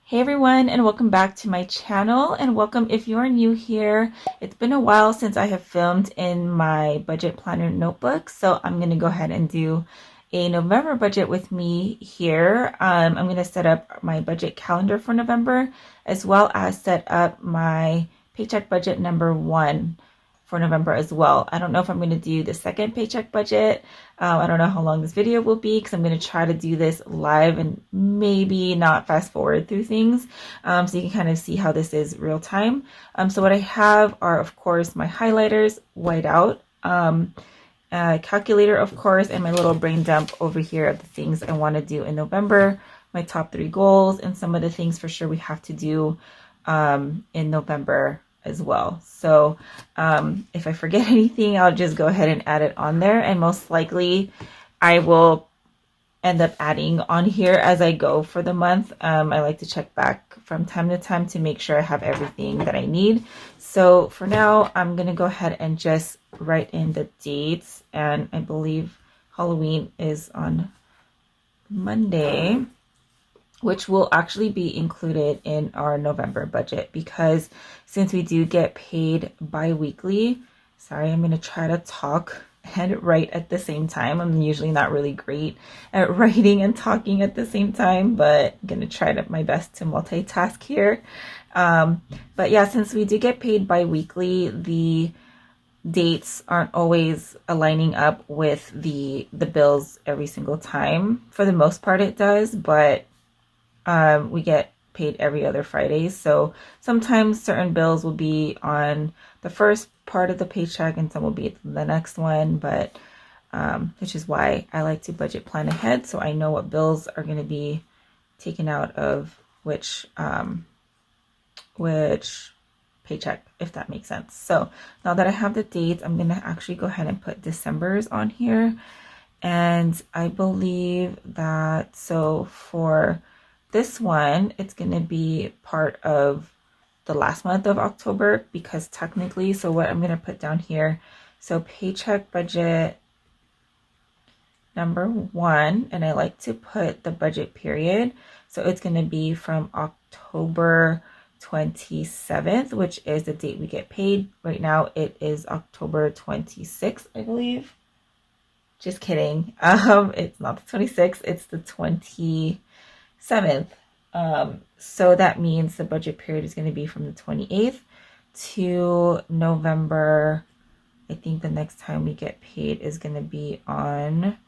Hey everyone, and welcome back to my channel, and welcome if you're new here. It's been a while since I have filmed in my budget planner notebook, so I'm going to go ahead and do a November budget with me here. I'm going to set up my budget calendar for November, as well as set up my paycheck budget number 1 for November as well. I don't know if I'm going to do the second paycheck budget. I don't know how long this video will be because I'm going to try to do this live and maybe not fast forward through things, so you can kind of see how this is real time. So what I have are, of course, my highlighters white out, calculator, of course, and my little brain dump over here of the things I want to do in November, my top 3 goals, and some of the things for sure we have to do in November as well. So if I forget anything, I'll just go ahead and add it on there, and most likely I will end up adding on here as I go for the month. I like to check back from time to time to make sure I have everything that I need. So for now, I'm gonna go ahead and just write in the dates, and I believe Halloween is on Monday, which will actually be included in our November budget, because since we do get paid bi-weekly, sorry, I'm going to try to talk and write at the same time. I'm usually not really great at writing and talking at the same time, but I'm going to try my best to multitask here. But yeah, since we do get paid bi-weekly, the dates aren't always aligning up with the bills every single time. For the most part it does, but we get paid every other Friday. So sometimes certain bills will be on the first part of the paycheck and some will be the next one, but which is why I like to budget plan ahead so I know what bills are going to be taken out of which paycheck, if that makes sense. So now that I have the dates, I'm going to actually go ahead and put December's on here. And I believe that, so for this one, it's going to be part of the last month of October, because technically, so what I'm going to put down here, so paycheck budget number 1, and I like to put the budget period. So it's going to be from October 27th, which is the date we get paid. Right now it is October 26th, I believe. Just kidding. It's not the 26th, it's the 27th. So that means the budget period is going to be from the 28th to November. I think the next time we get paid is going to be on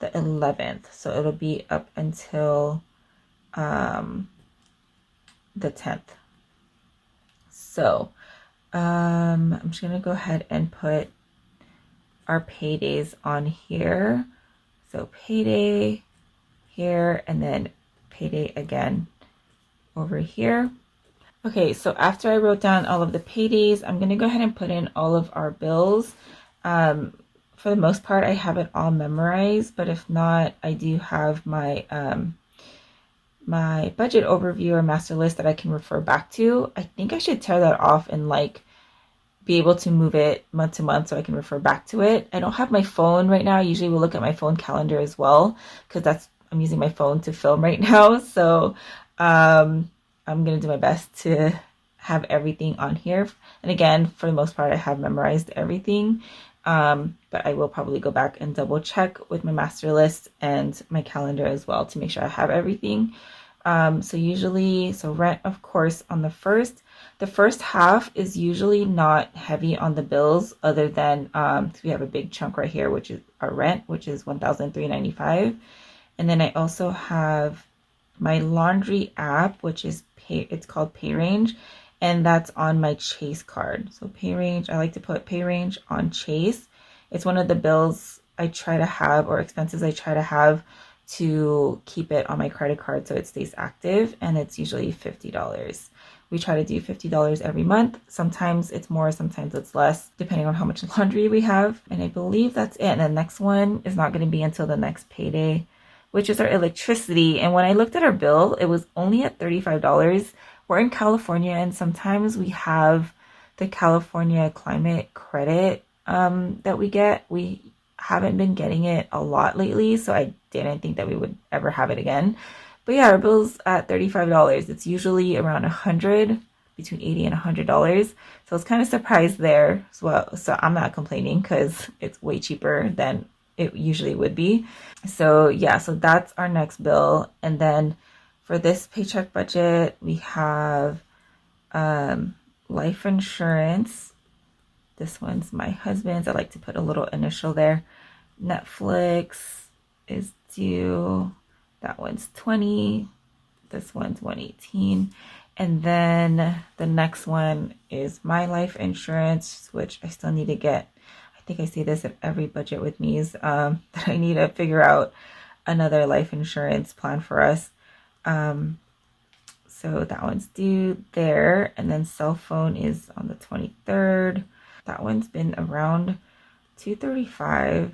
the 11th. So it'll be up until the 10th. So I'm just going to go ahead and put our paydays on here. So payday here, and then payday again over here. Okay, so after I wrote down all of the paydays, I'm going to go ahead and put in all of our bills. For the most part, I have it all memorized, but if not, I do have my my budget overview or master list that I can refer back to. I think I should tear that off and like be able to move it month to month so I can refer back to it. I don't have my phone right now. I usually will look at my phone calendar as well, because I'm using my phone to film right now. So I'm going to do my best to have everything on here. And again, for the most part, I have memorized everything. But I will probably go back and double check with my master list and my calendar as well to make sure I have everything. So rent, of course, on the first half is usually not heavy on the bills, other than we have a big chunk right here, which is our rent, which is $1,395. And then I also have my laundry app, which is it's called PayRange, and that's on my Chase card. So PayRange, I like to put PayRange on Chase. It's one of the bills I try to have, or expenses I try to have, to keep it on my credit card so it stays active, and it's usually $50. We try to do $50 every month. Sometimes it's more, sometimes it's less, depending on how much laundry we have. And I believe that's it. And the next one is not going to be until the next payday, which is our electricity. And when I looked at our bill, it was only at $35. We're in California, and sometimes we have the California climate credit that we get. We haven't been getting it a lot lately, so I didn't think that we would ever have it again. But yeah, our bill's at $35. It's usually around 100, between 80 and $100. So I was kind of surprised there as well. So I'm not complaining because it's way cheaper than it usually would be. So yeah, so that's our next bill. And then for this paycheck budget, we have life insurance. This one's my husband's. I like to put a little initial there. Netflix is due. That one's 20. This one's 118. And then the next one is my life insurance, which I still need to get. I think I say this at every budget with me's, that I need to figure out another life insurance plan for us. So that one's due there. And then cell phone is on the 23rd. That one's been around $235.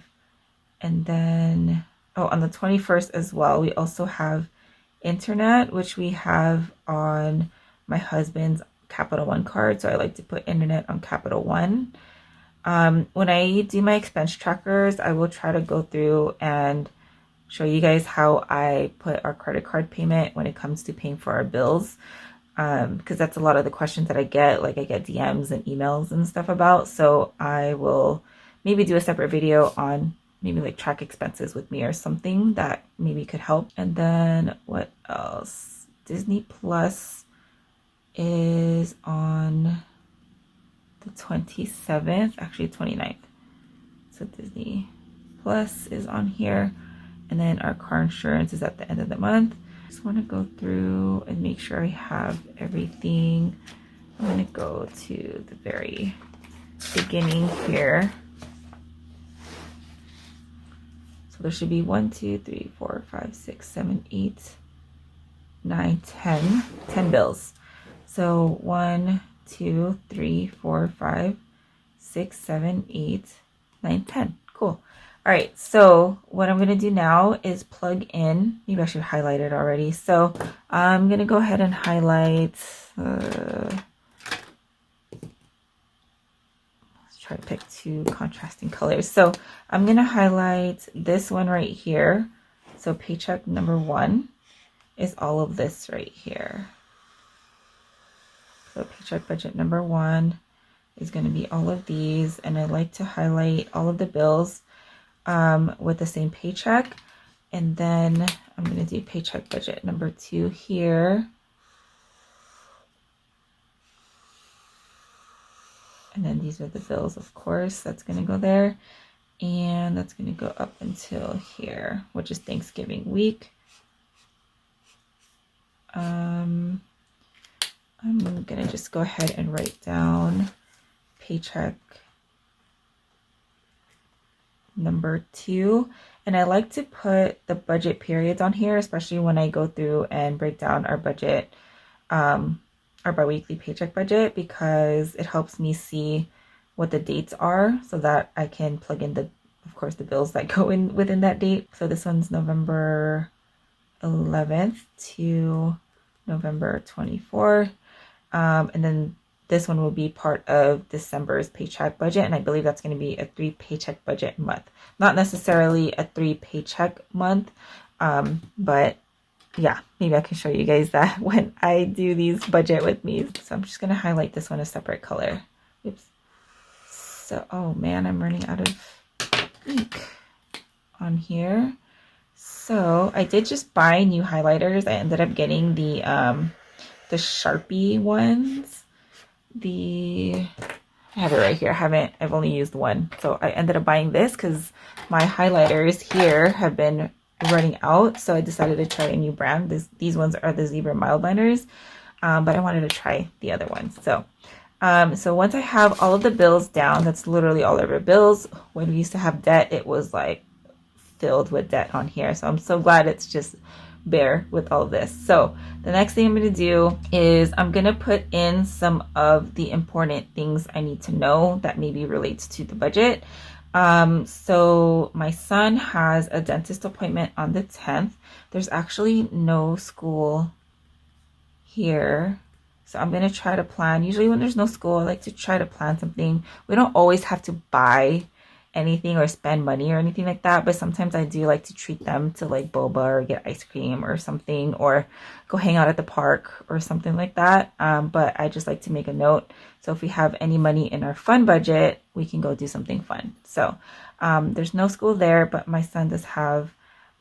And then, oh, on the 21st as well, we also have internet, which we have on my husband's Capital One card. So I like to put internet on Capital One. When I do my expense trackers, I will try to go through and show you guys how I put our credit card payment when it comes to paying for our bills. Because that's a lot of the questions that I get, like I get DMs and emails and stuff about. So I will maybe do a separate video on maybe like track expenses with me or something that maybe could help. And then what else? Disney Plus is on the 27th, actually 29th. So Disney Plus is on here. And then our car insurance is at the end of the month. Just want to go through and make sure I have everything. I'm going to go to the very beginning here. So there should be 1, 2, 3, 4, 5, 6, 7, 8, 9, 10 bills. So 1, 2, 3, 4, 5, 6, 7, 8, 9, 10. Cool. All right, so what I'm gonna do now is plug in, maybe I should highlight it already. So I'm gonna go ahead and highlight, let's try to pick two contrasting colors. So I'm gonna highlight this one right here. So paycheck number 1 is all of this right here. So paycheck budget number 1 is gonna be all of these. And I like to highlight all of the bills with the same paycheck. And then I'm going to do paycheck budget number 2 here. And then these are the bills, of course, that's going to go there. And that's going to go up until here, which is Thanksgiving week. I'm going to just go ahead and write down paycheck number 2, and I like to put the budget periods on here, especially when I go through and break down our budget, our biweekly paycheck budget, because it helps me see what the dates are so that I can plug in the, of course, the bills that go in within that date. So this one's November 11th to November 24th, and then this one will be part of December's paycheck budget, and I believe that's going to be a 3 paycheck budget month. Not necessarily a 3 paycheck month, but yeah, maybe I can show you guys that when I do these budget with me. So I'm just going to highlight this one a separate color. Oops. So, oh man, I'm running out of ink on here. So I did just buy new highlighters. I ended up getting the Sharpie ones. I have it right here. I've only used one. So I ended up buying this because my highlighters here have been running out. So I decided to try a new brand. These ones are the Zebra Mildliners, but I wanted to try the other ones. So once I have all of the bills down, that's literally all of our bills. When we used to have debt, it was like filled with debt on here. So I'm so glad it's just bare with all of this. So the next thing I'm going to do is I'm going to put in some of the important things I need to know that maybe relates to the budget. So my son has a dentist appointment on the 10th. There's actually no school here. So I'm going to try to plan. Usually when there's no school, I like to try to plan something. We don't always have to buy anything or spend money or anything like that, but sometimes I do like to treat them to like boba or get ice cream or something, or go hang out at the park or something like that. But I just like to make a note. So if we have any money in our fun budget, we can go do something fun. So there's no school there, but my son does have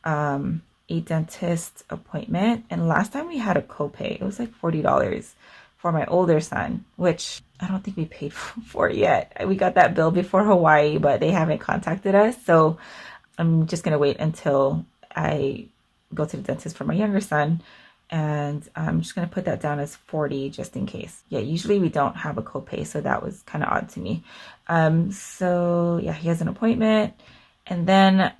a dentist appointment. And last time we had a copay, it was like $40 for my older son, which I don't think we paid for yet. We got that bill before Hawaii, but they haven't contacted us. So I'm just going to wait until I go to the dentist for my younger son. And I'm just going to put that down as 40 just in case. Yeah, usually we don't have a copay, so that was kind of odd to me. So yeah, he has an appointment. And then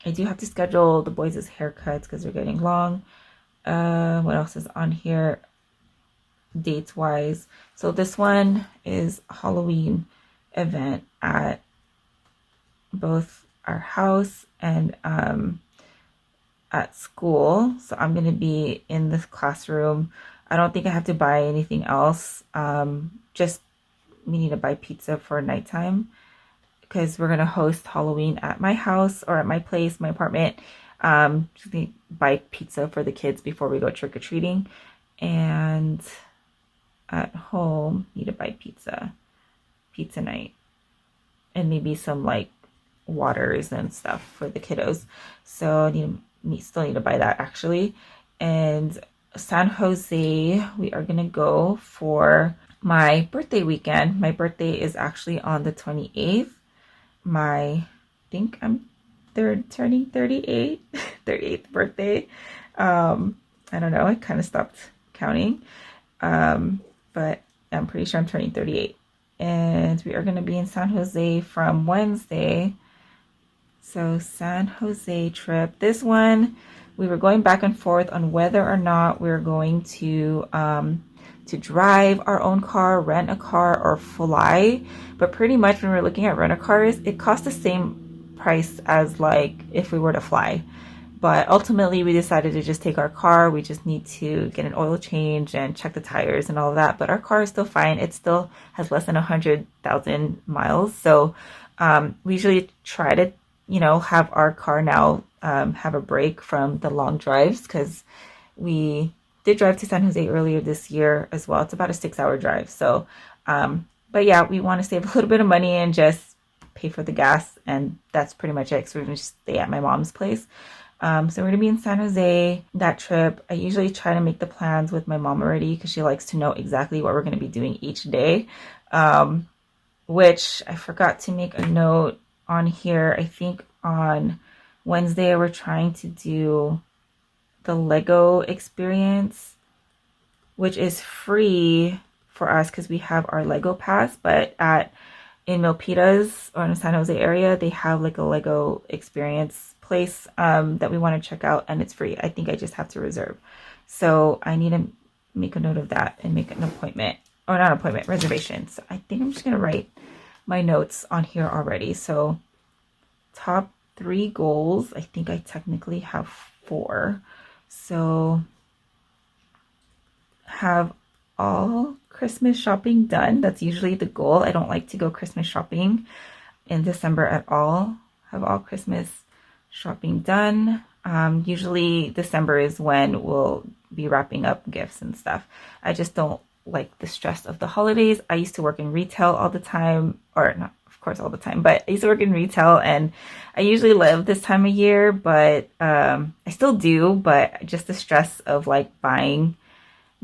I do have to schedule the boys' haircuts because they're getting long. What else is on here dates wise? So this one is a Halloween event at both our house and at school. So I'm going to be in this classroom. I don't think I have to buy anything else. Just we need to buy pizza for nighttime because we're going to host Halloween at my house or at my place, my apartment. Just need to buy pizza for the kids before we go trick-or-treating. And at home, need to buy pizza night. And maybe some like waters and stuff for the kiddos. So I still need to buy that actually. And San Jose, we are going to go for my birthday weekend. My birthday is actually on the 28th. I think I'm turning 38, 38th birthday. I don't know. I kind of stopped counting. But I'm pretty sure I'm turning 38. And we are going to be in San Jose from Wednesday. So San Jose trip. This one, we were going back and forth on whether or not we we're going to drive our own car, rent a car, or fly. But pretty much when we're looking at rent-a-cars, it costs the same price as like if we were to fly. But ultimately, we decided to just take our car. We just need to get an oil change and check the tires and all of that. But our car is still fine. It still has less than 100,000 miles. So we usually try to, have our car now have a break from the long drives because we did drive to San Jose earlier this year as well. It's about a 6-hour drive. So, but yeah, we want to save a little bit of money and just pay for the gas. And that's pretty much it. So we're going to stay at my mom's place. So we're going to be in San Jose that trip. I usually try to make the plans with my mom already because she likes to know exactly what we're going to be doing each day, which I forgot to make a note on here. I think on Wednesday we're trying to do the Lego experience, which is free for us because we have our Lego pass, but in Milpitas or in the San Jose area, they have like a Lego experience place that we want to check out, and it's free. I think I just have to reserve. So I need to make a note of that and make an appointment, or not appointment, reservation. So I think I'm just going to write my notes on here already. So top 3 goals. I think I technically have 4. So have all Christmas shopping done. That's usually the goal. I don't like to go Christmas shopping in December at all. Have all Christmas shopping done. Usually December is when we'll be wrapping up gifts and stuff. I just don't like the stress of the holidays. I used to work in retail all the time, or not of course all the time, but I used to work in retail and I usually live this time of year, but I still do, but just the stress of like buying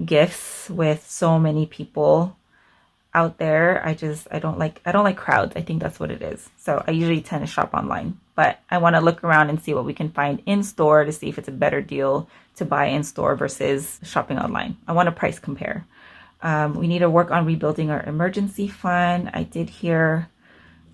gifts with so many people out there. I don't like crowds. I think that's what it is. So I usually tend to shop online, but I want to look around and see what we can find in store to see if it's a better deal to buy in store versus shopping online. I want to price compare. We need to work on rebuilding our emergency fund. I did hear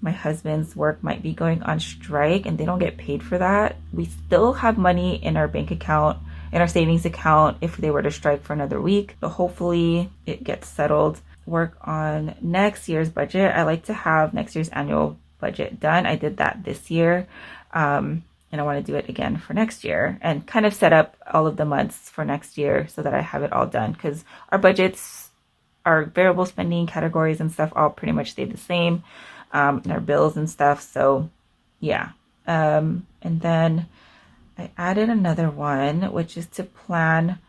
my husband's work might be going on strike and they don't get paid for that. We still have money in our bank account, in our savings account, if they were to strike for another week, but hopefully it gets settled. Work on next year's budget. I like to have next year's annual budget done. I did that this year. And I want to do it again for next year and kind of set up all of the months for next year so that I have it all done, because our budgets, our variable spending categories and stuff all pretty much stay the same. and our bills and stuff. So yeah. And then I added another one, which is to plan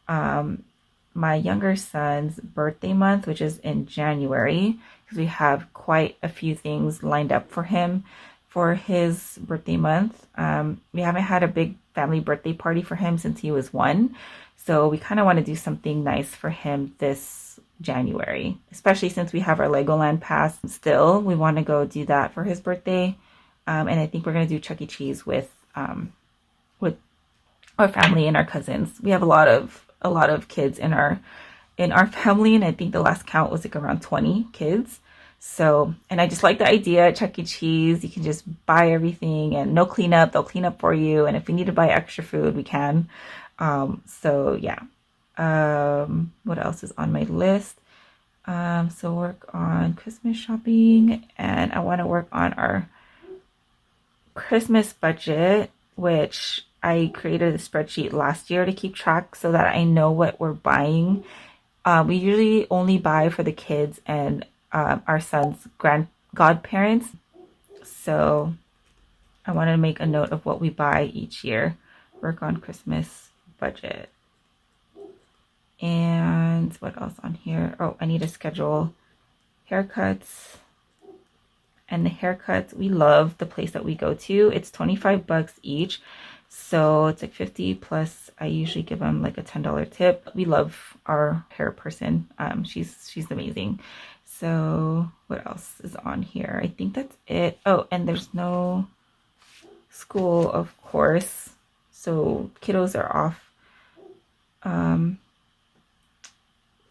my younger son's birthday month, which is in January, because we have quite a few things lined up for him for his birthday month. We haven't had a big family birthday party for him since he was 1. So we kind of want to do something nice for him this January, especially since we have our Legoland pass still. We want to go do that for his birthday. And I think we're going to do Chuck E. Cheese with our family and our cousins. We have a lot of kids in our family, and I think the last count was like around 20 kids. So, and I just like the idea at Chuck E. Cheese. You can just buy everything and no cleanup. They'll clean up for you. And if we need to buy extra food, we can. So yeah. What else is on my list? So work on Christmas shopping, and I want to work on our Christmas budget, which I created a spreadsheet last year to keep track so that I know what we're buying. We usually only buy for the kids and our son's godparents. So I want to make a note of what we buy each year. Work on Christmas budget. And what else on here? Oh, I need to schedule haircuts. And the haircuts, we love the place that we go to. It's $25 each. So it's like 50 plus I usually give them like a $10 tip. We love our hair person. She's amazing. So what else is on here? I think that's it. Oh, and there's no school, of course. So kiddos are off. I'm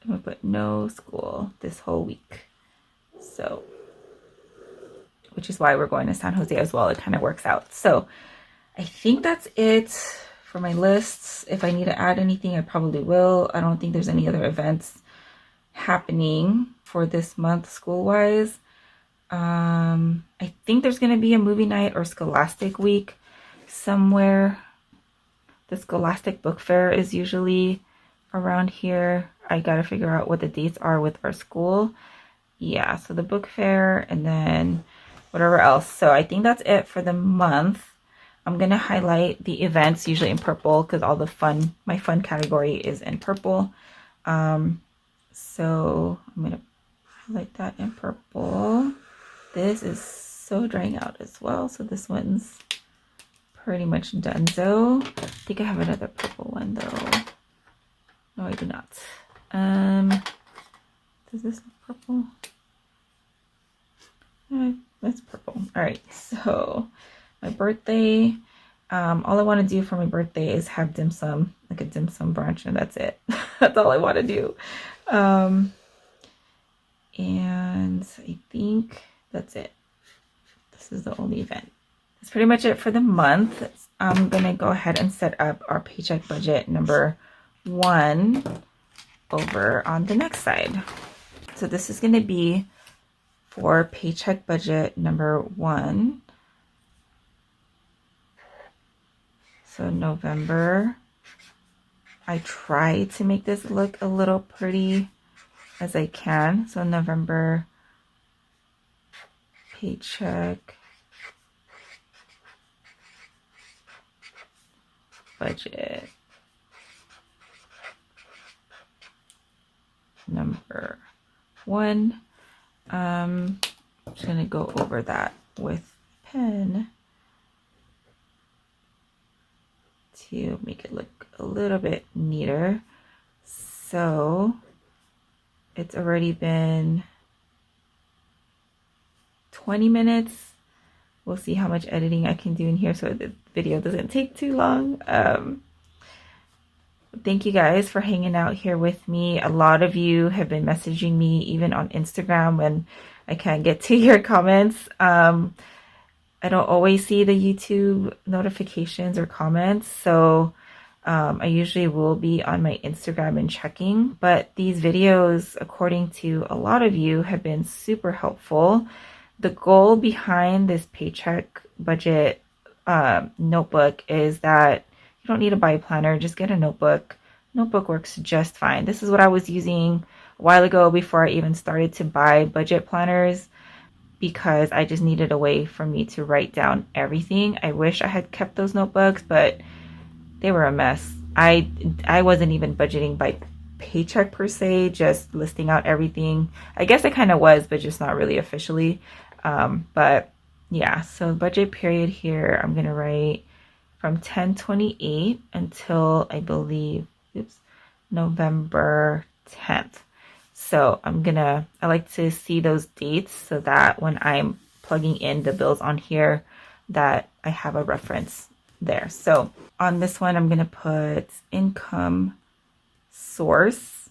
gonna put no school this whole week. So, which is why we're going to San Jose as well. It kind of works out. So I think that's it for my lists. If I need to add anything, I probably will. I don't think there's any other events happening for this month school-wise. I think there's going to be a movie night or Scholastic Week somewhere. The Scholastic Book Fair is usually around here. I got to figure out what the dates are with our school. Yeah, so the book fair and then whatever else. So I think that's it for the month. I'm going to highlight the events usually in purple because all the fun, my fun category is in purple. So I'm going to highlight that in purple. This is so drying out as well. So this one's pretty much done. So I think I have another purple one though. No, I do not. Does this look purple? That's purple. All right, so my birthday, all I want to do for my birthday is have dim sum, like a dim sum brunch, and that's it. That's all I want to do. And I think that's it. This is the only event. That's pretty much it for the month. I'm gonna go ahead and set up our paycheck budget number 1 over on the next side. So this is gonna be for paycheck budget number 1. So November, I try to make this look a little pretty as I can. So November paycheck budget number 1. I'm just gonna go over that with pen to make it look a little bit neater. So it's already been 20 minutes. We'll see how much editing I can do in here so the video doesn't take too long. Thank you guys for hanging out here with me. A lot of you have been messaging me even on Instagram when I can't get to your comments. I don't always see the YouTube notifications or comments, so I usually will be on my Instagram and checking. But these videos, according to a lot of you, have been super helpful. The goal behind this paycheck budget notebook is that you don't need to buy a planner, just get a notebook. Notebook works just fine. This is what I was using a while ago before I even started to buy budget planners. because I just needed a way for me to write down everything. I wish I had kept those notebooks, but they were a mess. I wasn't even budgeting by paycheck per se, just listing out everything. I guess I kind of was, but just not really officially. But yeah, so budget period here, I'm gonna write from 10/28 until I believe, November 10th. So I like to see those dates so that when I'm plugging in the bills on here, that I have a reference there. So on this one, I'm gonna put income source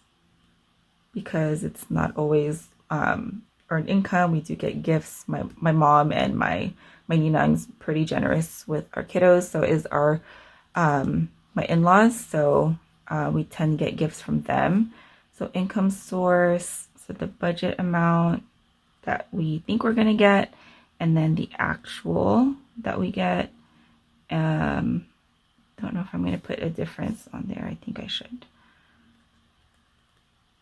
because it's not always earned income. We do get gifts. My mom and my ninang's pretty generous with our kiddos. So is our my in-laws. So we tend to get gifts from them. So income source, so the budget amount that we think we're gonna get, and then the actual that we get. Don't know if I'm gonna put a difference on there. I think I should.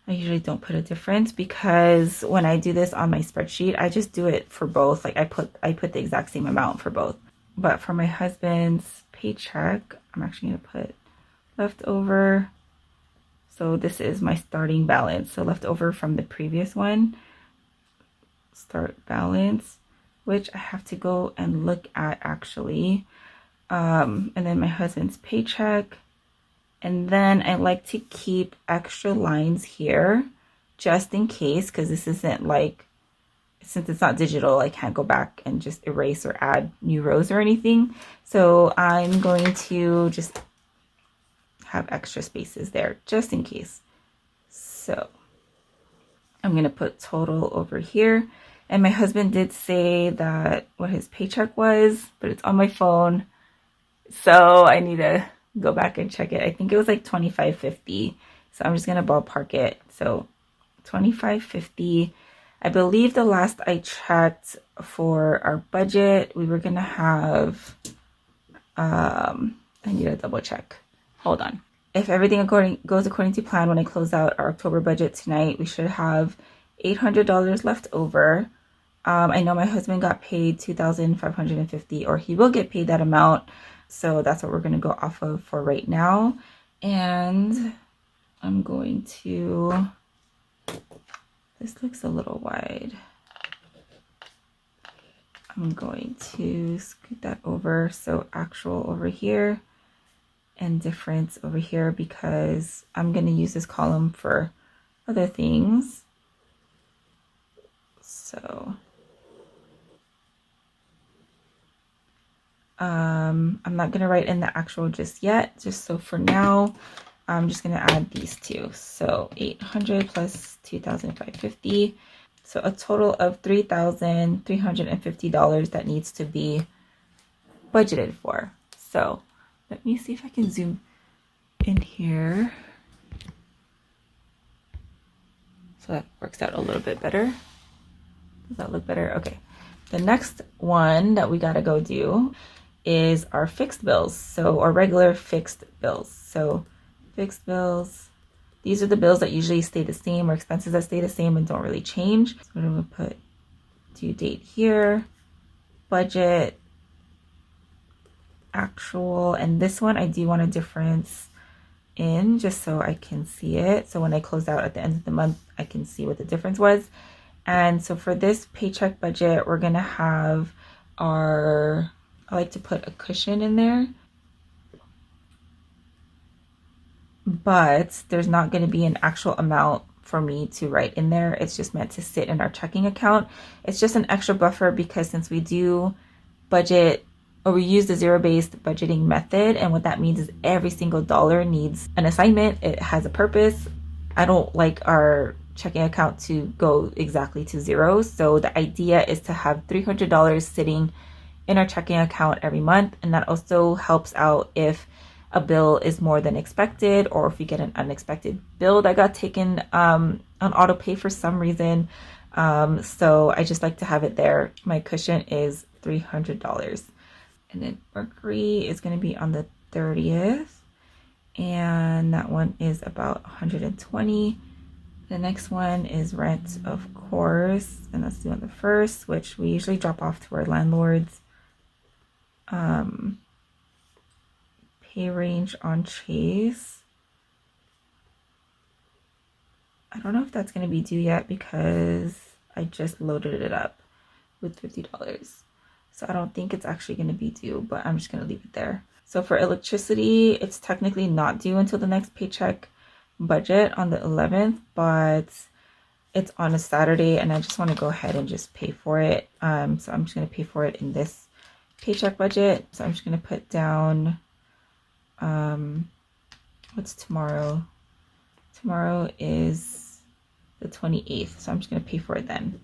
I usually don't put a difference because when I do this on my spreadsheet, I just do it for both. Like I put the exact same amount for both. But for my husband's paycheck, I'm actually gonna put leftover. So this is my starting balance. So leftover from the previous one, start balance, which I have to go and look at actually. And then my husband's paycheck. And then I like to keep extra lines here just in case, because this isn't like, since it's not digital, I can't go back and just erase or add new rows or anything. So I'm going to just have extra spaces there just in case. So I'm going to put total over here. And my husband did say that what his paycheck was, but it's on my phone. So I need to go back and check it. I think it was like $25.50. So I'm just going to ballpark it. So $25.50. I believe the last I checked for our budget, we were going to have, I need to double check. Hold on. If everything goes according to plan, when I close out our October budget tonight, we should have $800 left over. I know my husband got paid $2,550, or he will get paid that amount. So that's what we're going to go off of for right now. And I'm going to, this looks a little wide. I'm going to scoot that over. So actual over here and difference over here, because I'm going to use this column for other things. So I'm not going to write in the actual just yet, just so for now, I'm just going to add these two. So 800 plus 2,550. So a total of $3,350 that needs to be budgeted for. So let me see if I can zoom in here. So that works out a little bit better. Does that look better? Okay. The next one that we got to go do is our fixed bills. So our regular fixed bills. So fixed bills, these are the bills that usually stay the same, or expenses that stay the same and don't really change. So I'm going to put due date here, budget, actual, and this one I do want a difference in just so I can see it. So when I close out at the end of the month, I can see what the difference was. And so for this paycheck budget, we're going to have our, I like to put a cushion in there, but there's not going to be an actual amount for me to write in there. It's just meant to sit in our checking account. It's just an extra buffer because since we do budget, or we use the zero-based budgeting method, and what that means is every single dollar needs an assignment. It has a purpose. I don't like our checking account to go exactly to zero. So the idea is to have $300 sitting in our checking account every month. And that also helps out if a bill is more than expected, or if we get an unexpected bill that got taken on auto pay for some reason. So I just like to have it there. My cushion is $300. And then Mercury is going to be on the 30th. And that one is about 120. The next one is rent, of course, and that's due on the 1st, which we usually drop off to our landlords. Pay range on Chase. I don't know if that's going to be due yet because I just loaded it up with $50. So I don't think it's actually going to be due, but I'm just going to leave it there. So for electricity, it's technically not due until the next paycheck budget on the 11th, but it's on a Saturday and I just want to go ahead and just pay for it. So I'm just going to pay for it in this paycheck budget. So I'm just going to put down, what's tomorrow? Tomorrow is the 28th. So I'm just going to pay for it then.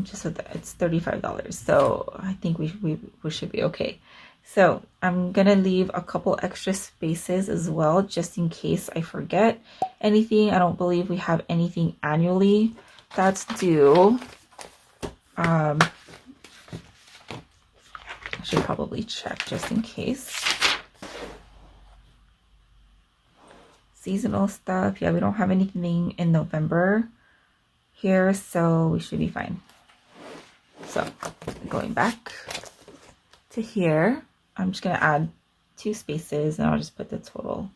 Just so that it's $35. So I think we should be okay. So I'm gonna leave a couple extra spaces as well, just in case I forget anything. I don't believe we have anything annually that's due. I should probably check just in case. Seasonal stuff, yeah, we don't have anything in November here, so we should be fine. So going back to here, I'm just going to add 2 spaces and I'll just put the total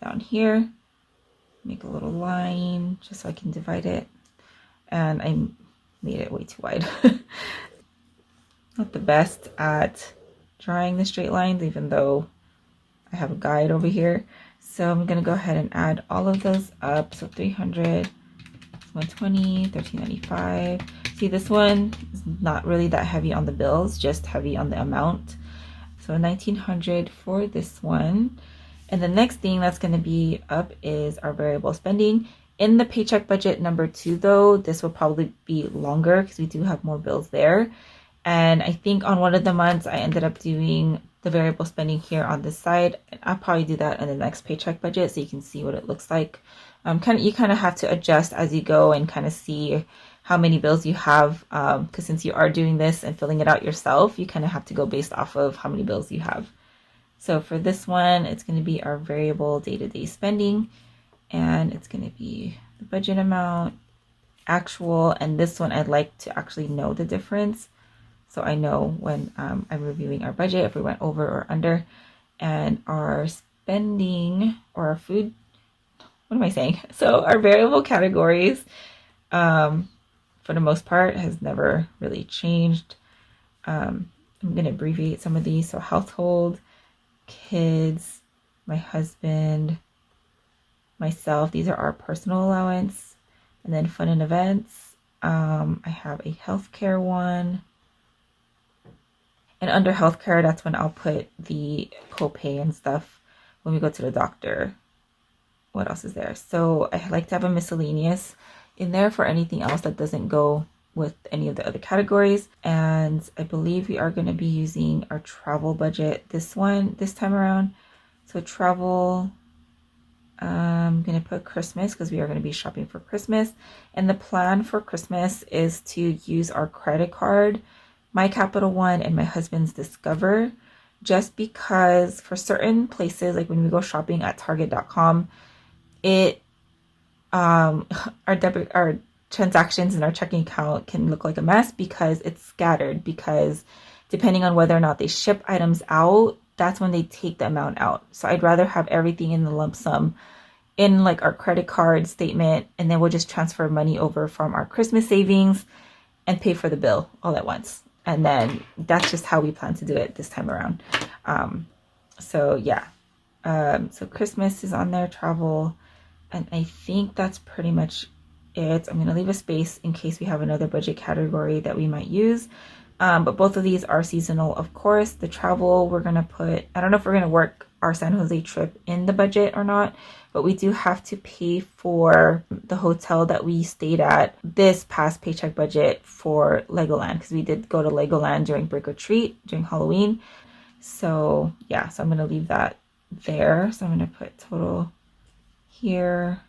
down here, make a little line just so I can divide it, and I made it way too wide. Not the best at drawing the straight lines, even though I have a guide over here. So I'm going to go ahead and add all of those up. So 300, 120, 1395. See, this one is not really that heavy on the bills, just heavy on the amount. So 1900 for this one. And the next thing that's going to be up is our variable spending. In the paycheck budget number 2 though, this will probably be longer because we do have more bills there. And I think on one of the months I ended up doing the variable spending here on this side. I'll probably do that in the next paycheck budget so you can see what it looks like. You kind of have to adjust as you go and kind of see how many bills you have, because since you are doing this and filling it out yourself, you kind of have to go based off of how many bills you have. So for this one, it's going to be our variable day-to-day spending, and it's going to be the budget amount, actual, and this one I'd like to actually know the difference so I know when I'm reviewing our budget if we went over or under. And our spending, or our food, what am I saying? So our variable categories, for the most part, has never really changed. I'm going to abbreviate some of these. So household, kids, my husband, myself, these are our personal allowance. And then fun and events, I have a healthcare one. And under healthcare, that's when I'll put the copay and stuff when we go to the doctor. What else is there? So I like to have a miscellaneous in there for anything else that doesn't go with any of the other categories. And I believe we are going to be using our travel budget this time around. So travel, I'm going to put Christmas because we are going to be shopping for Christmas. And the plan for Christmas is to use our credit card, my Capital One and my husband's Discover, just because for certain places, like when we go shopping at Target.com, our transactions in our checking account can look like a mess because it's scattered, because depending on whether or not they ship items out, that's when they take the amount out. So I'd rather have everything in the lump sum in like our credit card statement, and then we'll just transfer money over from our Christmas savings and pay for the bill all at once. And then that's just how we plan to do it this time around. So yeah, so Christmas is on there, travel, and I think that's pretty much it. I'm going to leave a space in case we have another budget category that we might use. But both of these are seasonal, of course. The travel, we're going to put, I don't know if we're going to work our San Jose trip in the budget or not, but we do have to pay for the hotel that we stayed at this past paycheck budget for Legoland, because we did go to Legoland during Brick or Treat during Halloween. So yeah, so I'm going to leave that there. So I'm going to put total here.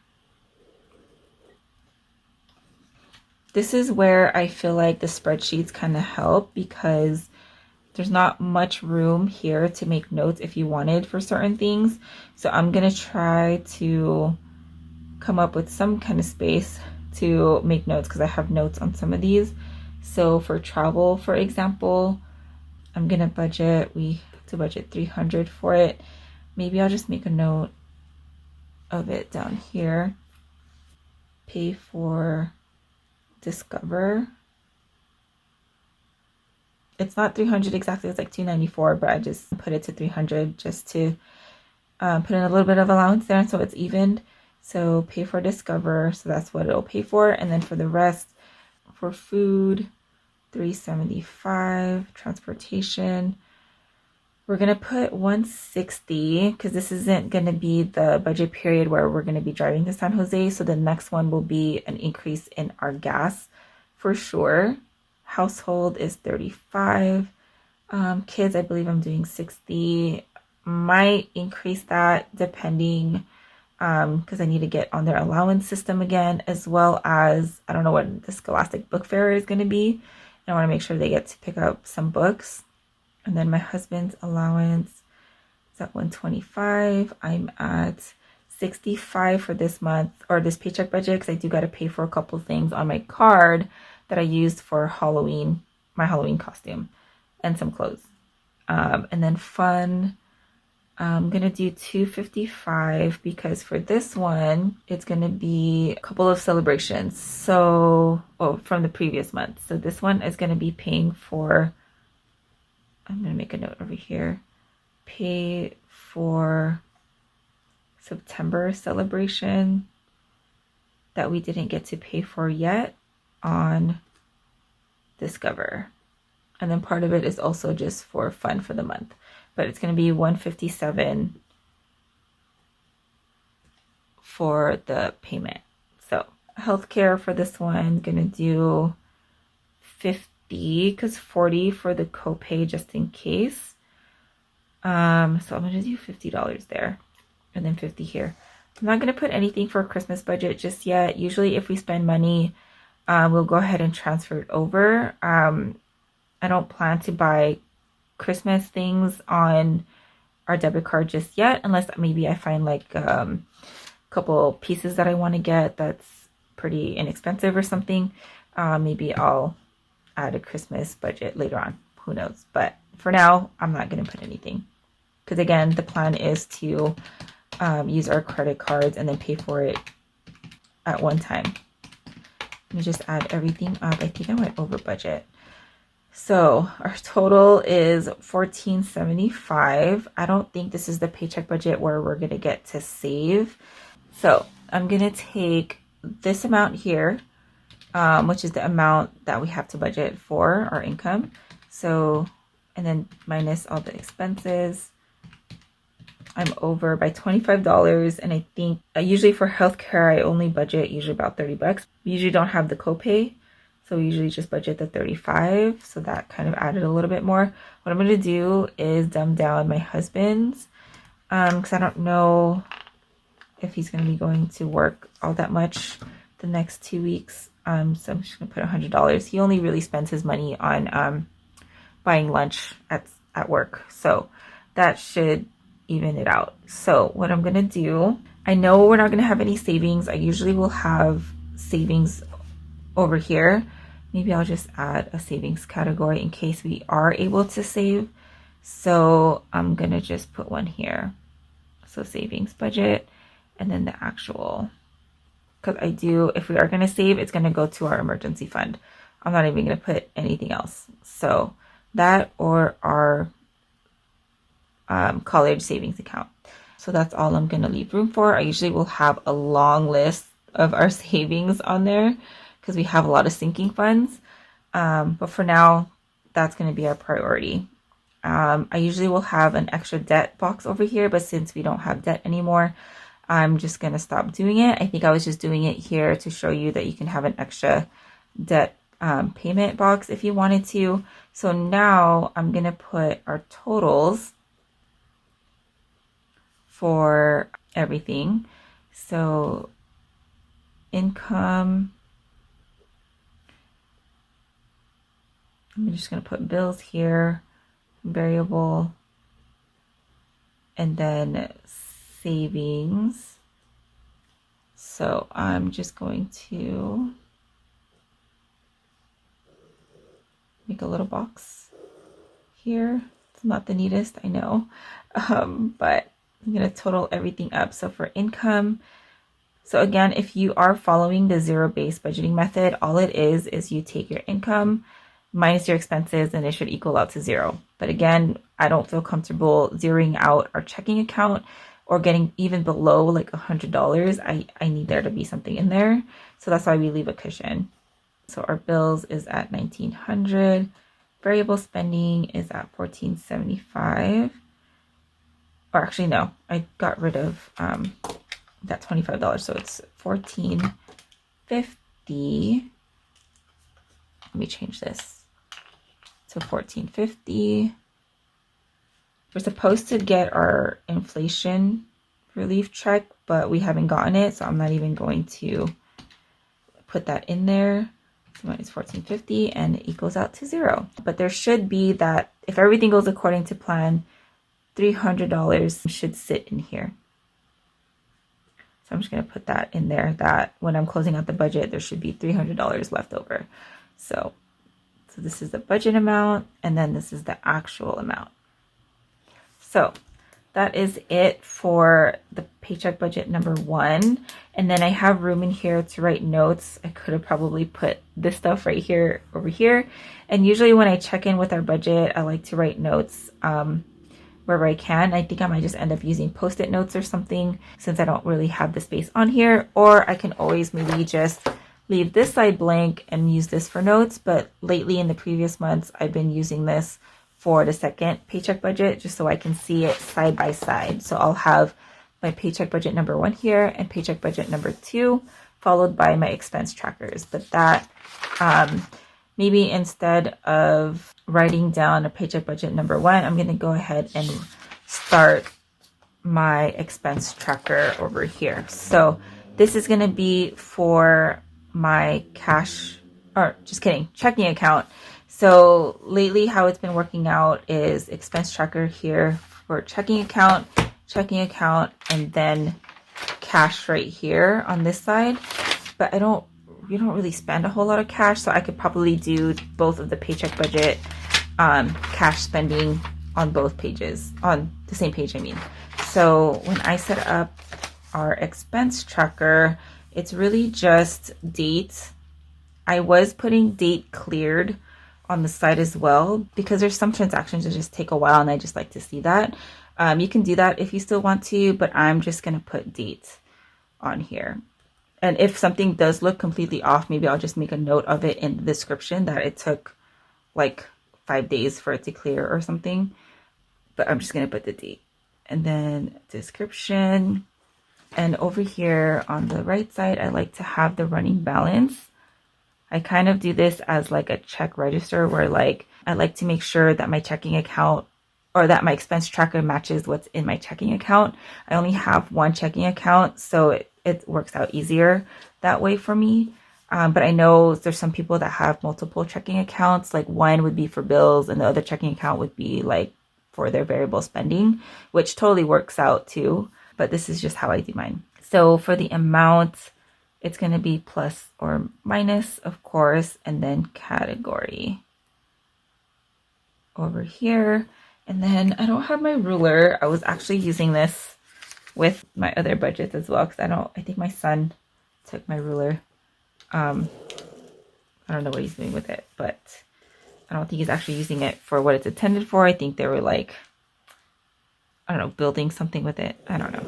This is where I feel like the spreadsheets kind of help, because there's not much room here to make notes if you wanted for certain things. So I'm going to try to come up with some kind of space to make notes because I have notes on some of these. So for travel, for example, I'm gonna budget, we have to budget 300 for it. Maybe I'll just make a note of it down here. Pay for Discover. It's not 300 exactly, it's like 294, but I just put it to 300 just to put in a little bit of allowance there so it's evened. So pay for Discover, so that's what it'll pay for. And then for the rest, for food, 375, transportation, we're gonna put 160 because this isn't gonna be the budget period where we're gonna be driving to San Jose. So the next one will be an increase in our gas for sure. Household is 35. Kids, I believe I'm doing 60. Might increase that depending because I need to get on their allowance system again, as well as I don't know what the Scholastic Book Fair is going to be. I want to make sure they get to pick up some books. And then my husband's allowance is at 125. I'm at 65 for this month, or this paycheck budget, because I do got to pay for a couple things on my card that I used for Halloween, my Halloween costume, and some clothes. And then fun, I'm gonna do 255 because for this one, it's gonna be a couple of celebrations. So, from the previous month. So this one is gonna be paying for, I'm gonna make a note over here, pay for September celebration that we didn't get to pay for yet on Discover. And then part of it is also just for fun for the month. But it's going to be 157 for the payment. So healthcare for this one, going to do 50 because 40 for the copay just in case. So I'm going to do $50 there and then 50 here. I'm not going to put anything for a Christmas budget just yet. Usually if we spend money, we'll go ahead and transfer it over. I don't plan to buy Christmas things on our debit card just yet, unless maybe I find like a couple pieces that I want to get that's pretty inexpensive or something. Maybe I'll add a Christmas budget later on. Who knows? But for now, I'm not going to put anything. Because again, the plan is to use our credit cards and then pay for it at one time. Let me just add everything up. I think I went over budget. So our total is $14.75. I don't think this is the paycheck budget where we're going to get to save. So I'm going to take this amount here, which is the amount that we have to budget for our income. So, and then minus all the expenses. I'm over by $25. And I think usually for healthcare, I only budget usually about $30. We usually don't have the copay. So we usually just budget the 35. So that kind of added a little bit more. What I'm going to do is dumb down my husband's because I don't know if he's going to be going to work all that much the next 2 weeks. So I'm just going to put $100. He only really spends his money on buying lunch at work. So that should even it out. So what I'm going to do, I know we're not going to have any savings. I usually will have savings over here. Maybe I'll just add a savings category in case we are able to save. So I'm gonna just put one here. So savings budget and then the actual, because I do, if we are gonna save, it's gonna go to our emergency fund. I'm not even gonna put anything else. So that or our college savings account. So that's all I'm gonna leave room for. I usually will have a long list of our savings on there, because we have a lot of sinking funds. But for now, that's going to be our priority. I usually will have an extra debt box over here, but since we don't have debt anymore, I'm just going to stop doing it. I think I was just doing it here to show you that you can have an extra debt payment box if you wanted to. So now I'm going to put our totals for everything. So income, I'm just going to put bills here, variable, and then savings. So I'm just going to make a little box here. It's not the neatest, I know, but I'm going to total everything up. So for income, so again, if you are following the zero-based budgeting method, all it is you take your income minus your expenses and it should equal out to zero. But again, I don't feel comfortable zeroing out our checking account or getting even below like $100. I need there to be something in there. So that's why we leave a cushion. So our bills is at $1,900. Variable spending is at $1,475. Or actually, no, I got rid of that $25. So it's $1,450. Let me change this to $1,450. We're supposed to get our inflation relief check, but we haven't gotten it, so I'm not even going to put that in there. So minus $1,450 and it equals out to zero. But there should be that, if everything goes according to plan, $300 should sit in here. So I'm just going to put that in there, that when I'm closing out the budget, there should be $300 left over. So this is the budget amount, and then this is the actual amount. So that is it for the paycheck budget number 1. And then I have room in here to write notes. I could have probably put this stuff right here over here. And usually when I check in with our budget, I like to write notes wherever I can. I think I might just end up using Post-it notes or something since I don't really have the space on here. Or I can always maybe just leave this side blank and use this for notes. But lately in the previous months, I've been using this for the second paycheck budget just so I can see it side by side. So I'll have my paycheck budget number 1 here and paycheck budget number 2 followed by my expense trackers. But that maybe instead of writing down a paycheck budget number 1, I'm going to go ahead and start my expense tracker over here. So this is going to be for my checking account. So lately how it's been working out is expense tracker here for checking account, and then cash right here on this side. But we don't really spend a whole lot of cash, so I could probably do both of the paycheck budget cash spending on both pages, on the same page I mean. So when I set up our expense tracker, it's really just date. I was putting date cleared on the side as well because there's some transactions that just take a while and I just like to see that. You can do that if you still want to, but I'm just going to put date on here. And if something does look completely off, maybe I'll just make a note of it in the description that it took like 5 days for it to clear or something. But I'm just going to put the date. And then description. And over here on the right side, I like to have the running balance. I kind of do this as like a check register where like I like to make sure that my checking account or that my expense tracker matches what's in my checking account. I only have one checking account, so it works out easier that way for me. But I know there's some people that have multiple checking accounts, like one would be for bills and the other checking account would be like for their variable spending, which totally works out too. But this is just how I do mine. So for the amount, it's going to be plus or minus, of course, and then category over here. And then I don't have my ruler. I was actually using this with my other budgets as well because I think my son took my ruler. I don't know what he's doing with it, but I don't think he's actually using it for what it's intended for. I think they were like, I don't know, building something with it. I don't know,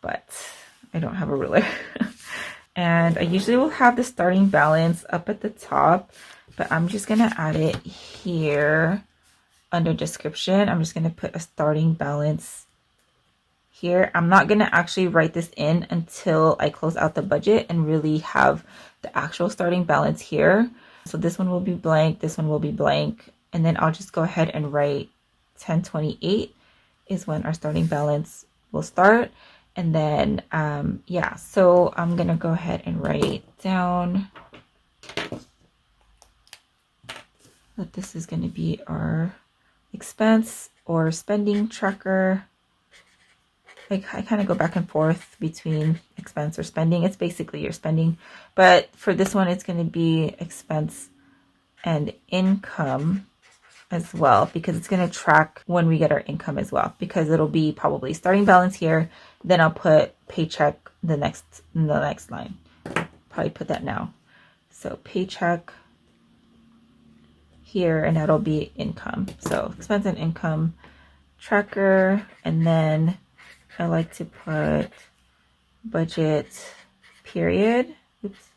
but I don't have a ruler. And I usually will have the starting balance up at the top, but I'm just going to add it here under description. I'm just going to put a starting balance here. I'm not going to actually write this in until I close out the budget and really have the actual starting balance here. So this one will be blank, this one will be blank, and then I'll just go ahead and write 1028 is when our starting balance will start. And then, yeah, so I'm going to go ahead and write down that this is going to be our expense or spending tracker. I kind of go back and forth between expense or spending. It's basically your spending. But for this one, it's going to be expense and income as well, because it's going to track when we get our income as well, because it'll be probably starting balance here. Then I'll put paycheck in the next line. Probably put that now. So paycheck here, and that'll be income. So expense and income tracker, and then I like to put budget period. Oops.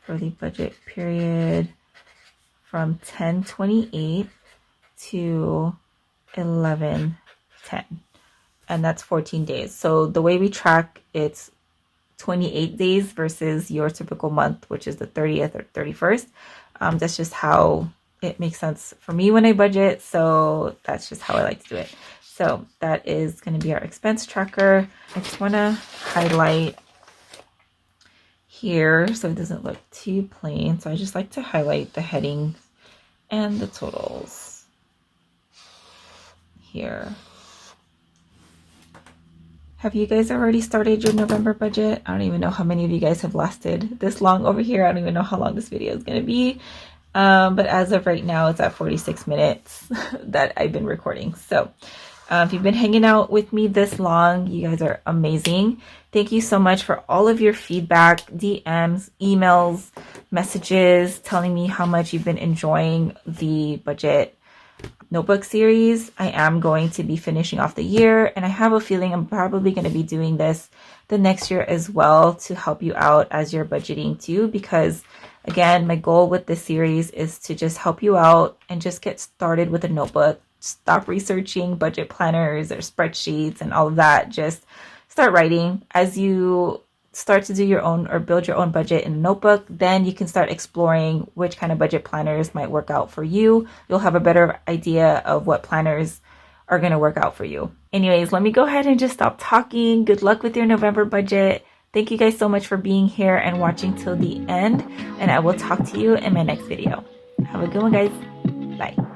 For the budget period from 10/28 to 11/10, and that's 14 days. So the way we track, it's 28 days versus your typical month, which is the 30th or 31st. That's just how it makes sense for me when I budget. So that's just how I like to do it. So that is going to be our expense tracker. I just want to highlight here so it doesn't look too plain. So I just like to highlight the headings and the totals here. Have you guys already started your November budget? I don't even know how many of you guys have lasted this long over here. I don't even know how long this video is going to be. But as of right now, it's at 46 minutes that I've been recording. So if you've been hanging out with me this long, you guys are amazing. Thank you so much for all of your feedback, DMs, emails, messages, telling me how much you've been enjoying the budget notebook series. I am going to be finishing off the year, and I have a feeling I'm probably going to be doing this the next year as well to help you out as you're budgeting too, because again, my goal with this series is to just help you out and just get started with a notebook. Stop researching budget planners or spreadsheets and all of that. Just start writing. As you start to do your own or build your own budget in a notebook, then you can start exploring which kind of budget planners might work out for you. You'll have a better idea of what planners are going to work out for you. Anyways, let me go ahead and just stop talking. Good luck with your November budget. Thank you guys so much for being here and watching till the end, and I will talk to you in my next video. Have a good one, guys. Bye.